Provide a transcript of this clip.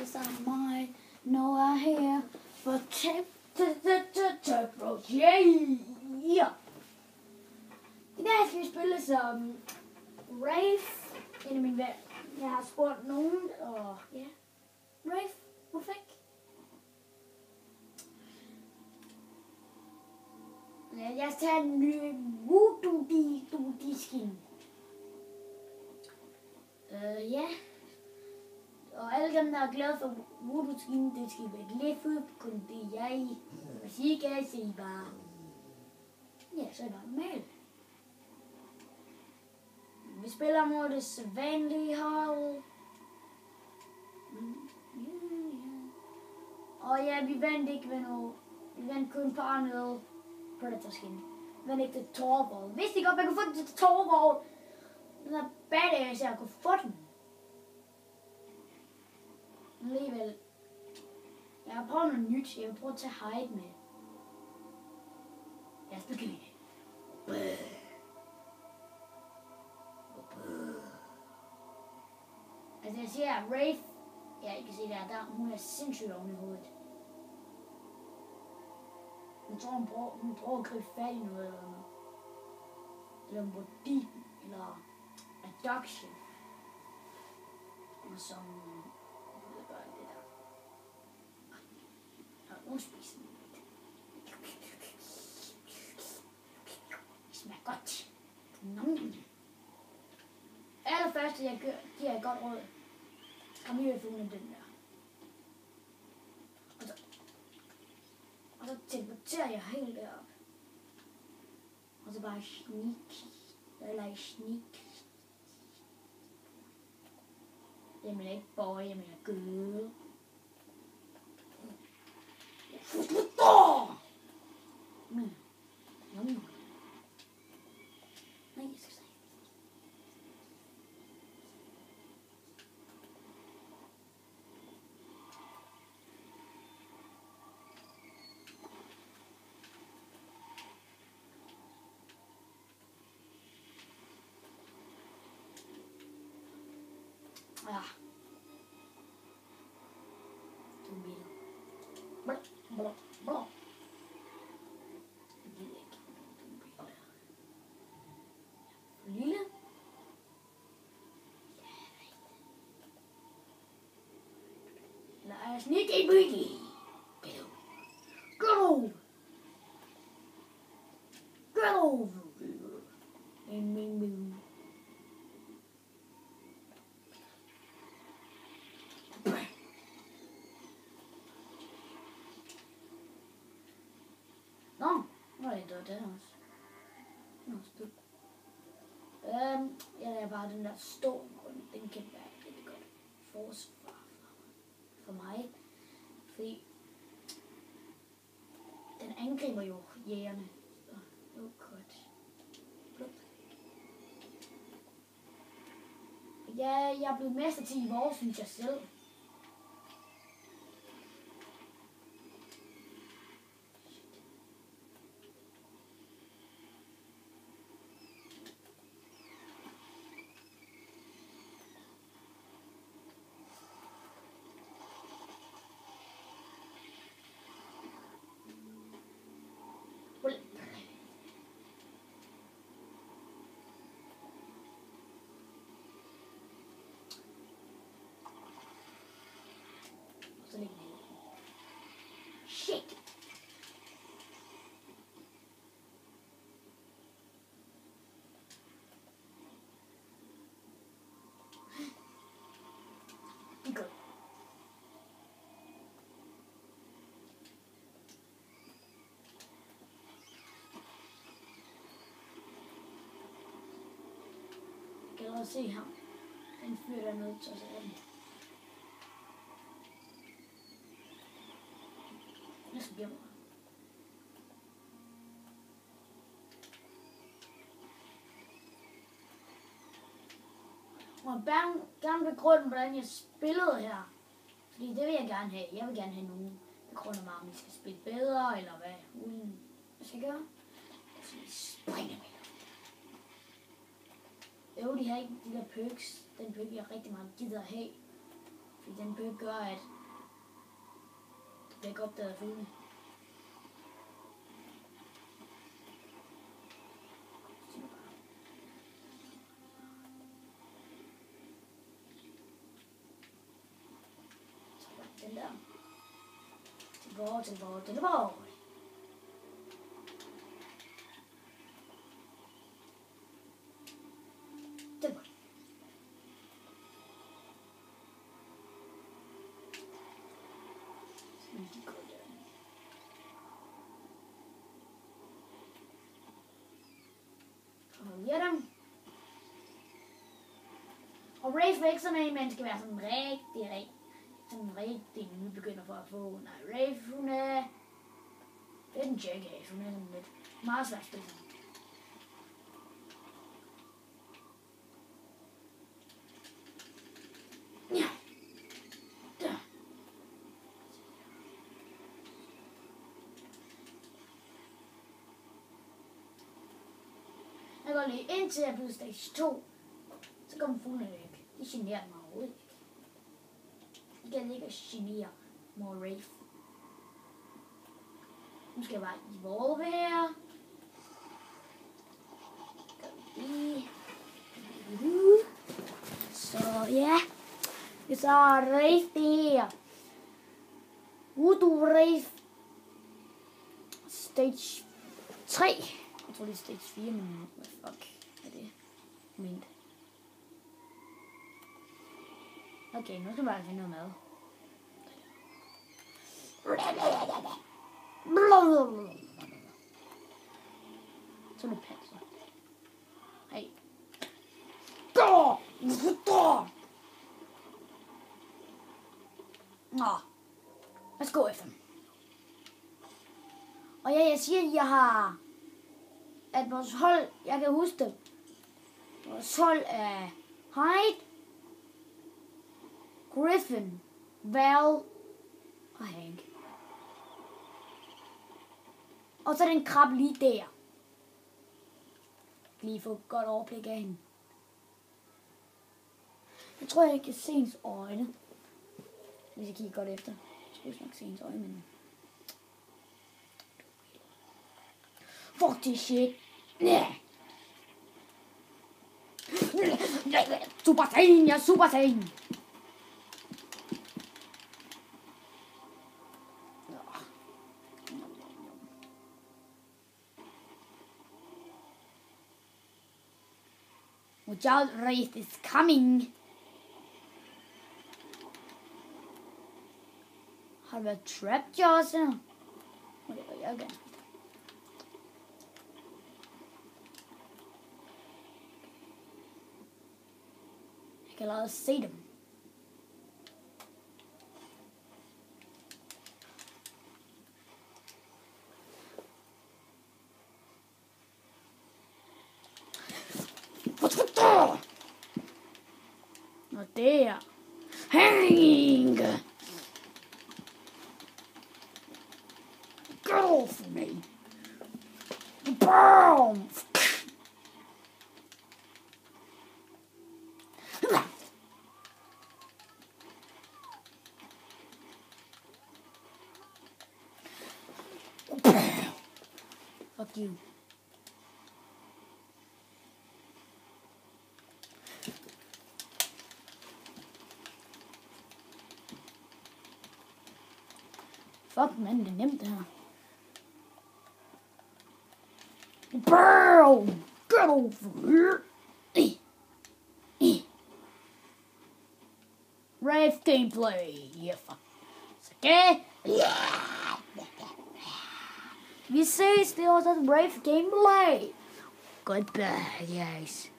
Cause I might know I hear for Turbo. Yeah! I dag skal vi spille som Wraith. En af mine venner. Jeg har spurgt nogen, og ja. Wraith, hvorfor ikke? Jeg skal tage en ny Voodoo-skin. Ja. Og alle dem, der er glade for Voodoo-skin, det skal være lidt ud. Kun det jeg. Hvis I ikke er, så I bare... Ja, så er det normalt. Vi spiller mod det sædvanlige hold. Og ja, vi vandt ikke ved noget. Vi vandt kun bare noget Predator-skin. Vi vandt ikke til Torvald. Vidste I godt, man kunne få den til Torvald? Den er badass, jeg kunne få den. Alligevel. Jeg har prøvet noget nyt. Jeg vil prøve at tage hide med. Lad os begynde. Altså jeg siger, at Wraith, ja, I kan se der, hun er sindssygt oven i hovedet. Jeg tror, hun prøver at gribe fat i noget, eller hun bruger deep, eller adduction. Og som, jeg ved godt det der. Og nu spiser den lidt. Det smager godt. Allerførst, jeg giver et godt råd. Kom i øvrigt den der. Og så teleporterer jeg helt derop. Og så bare sneak. Eller sneak. Jeg mener ikke boy, jeg mener girl. Nej, jeg skal sige. Ja. Du vil. Blå, blå, blå. Jeg gider ikke. Du vil. Lille. Lad os sneaky booty. Go. Go. Bing. Nå, nu er det det også. Nå, støt. Jeg lader bare den der stå grund. Den kan være lidt godt forsvar for mig. Fordi den angriber jo jægerne. Så det er jo godt. Ja, jeg er blevet mester til i vores, synes jeg selv. Shit! Good. Kan du se ham? Han fyr der nødt til at se den. Jeg skal blive. Og gerne begrunde, hvordan jeg spillede her. Fordi det vil jeg gerne have. Jeg vil gerne have nogen begrunde mig, om vi skal spille bedre, eller hvad. Uden hvad skal jeg gøre? Jeg skal springe med. Jo, de har ikke de der perks. Den perk, jeg rigtig meget gider at have. Fordi den bøg gør, at det bliver ikke opdaget af fugle. Den der. Tilbage. Og Rafe er ikke sådan en, man skal være sådan rigtig nybegynder for at få. Nej, Rafe, hun er... Det er en jackass, hun er sådan lidt meget svært spiller. Ja. Der. Jeg går lige indtil jeg bliver stage 2. Så kommer fuglene væk. De generer mig overhovedet ikke. De kan ikke genere more Rafe. Nu skal jeg bare evolve her. Så ja. Så Rafe det her. Voodoo Rafe. Stage 3. Jeg tror det er stage 4, men hvad fuck er det ment? Okay, nu skal jeg bare finde noget mad. Så er det panser. Hey. Nå. Lad os gå efter dem. Og ja, jeg siger, at jeg har... At vores hold... Jeg kan huske det. Vores hold er... Hyde, Griffin, Val og Hank. Og så den krab lige der. Lige få et godt overblik af hende. Jeg tror, jeg kan se hendes øjne. Hvis jeg kigger godt efter. Jeg skulle nok se hendes øjne, men... Fuck this shit. Yeah. Super Saiyan, jeg er Super Saiyan. Watch out, Wraith is coming. Har du været trapped også? Det var jeg gerne. Jeg kan allerede se dem. Og der. Hang! Go for me. Boom! Fuck you. Fuck man, det er nemt det her. Boom! Get over here! Rafe gameplay! Yeah, fuck. Okay? Vi ses, det var så Rafe gameplay. Goodbye, guys.